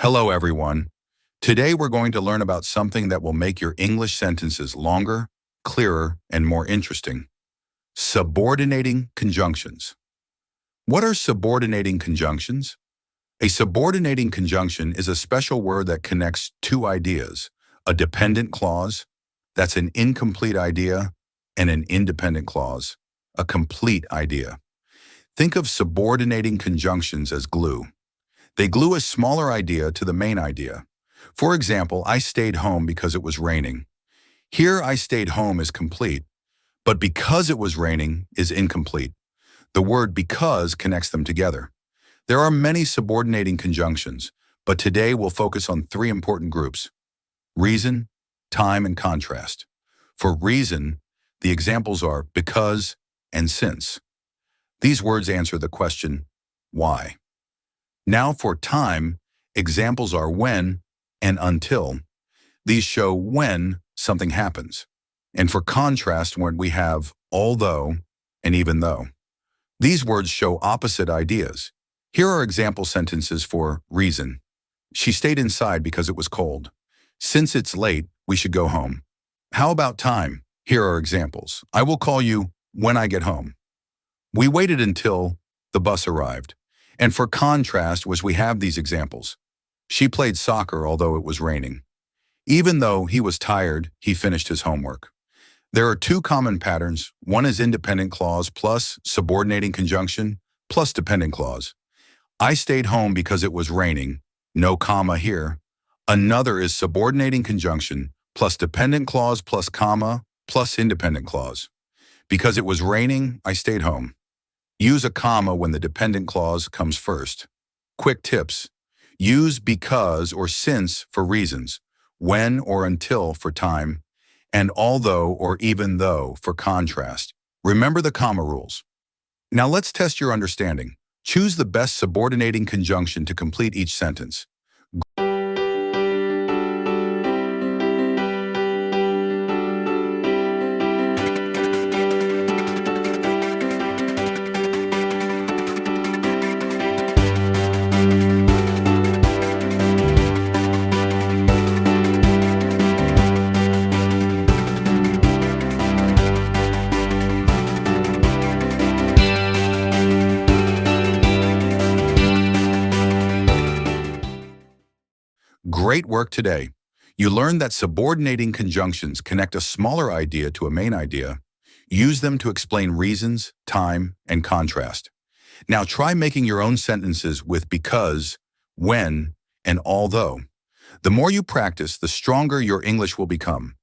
Hello, everyone. Today we're going to learn about something that will make your English sentences longer, clearer, and more interesting. Subordinating conjunctions. What are subordinating conjunctions? A subordinating conjunction is a special word that connects two ideas, a dependent clause, that's an incomplete idea, and an independent clause, a complete idea. Think of subordinating conjunctions as glue. They glue a smaller idea to the main idea. For example, I stayed home because it was raining. Here, I stayed home is complete, but because it was raining is incomplete. The word because connects them together. There are many subordinating conjunctions, but today we'll focus on three important groups: reason, time, and contrast. For reason, the examples are because and since. These words answer the question, why? Now for time, examples are when and until. These show when something happens. And for contrast, when we have although and even though. These words show opposite ideas. Here are example sentences for reason. She stayed inside because it was cold. Since it's late, we should go home. How about time? Here are examples. I will call you when I get home. We waited until the bus arrived. And for contrast was we have these examples. She played soccer although it was raining. Even though he was tired, he finished his homework. There are two common patterns. One is independent clause plus subordinating conjunction plus dependent clause. I stayed home because it was raining. No comma here. Another is subordinating conjunction plus dependent clause plus comma plus independent clause. Because it was raining, I stayed home. Use a comma when the dependent clause comes first. Quick tips. Use because or since for reasons, when or until for time, and although or even though for contrast. Remember the comma rules. Now let's test your understanding. Choose the best subordinating conjunction to complete each sentence. Great work today. You learned that subordinating conjunctions connect a smaller idea to a main idea. Use them to explain reasons, time, and contrast. Now try making your own sentences with because, when, and although. The more you practice, the stronger your English will become.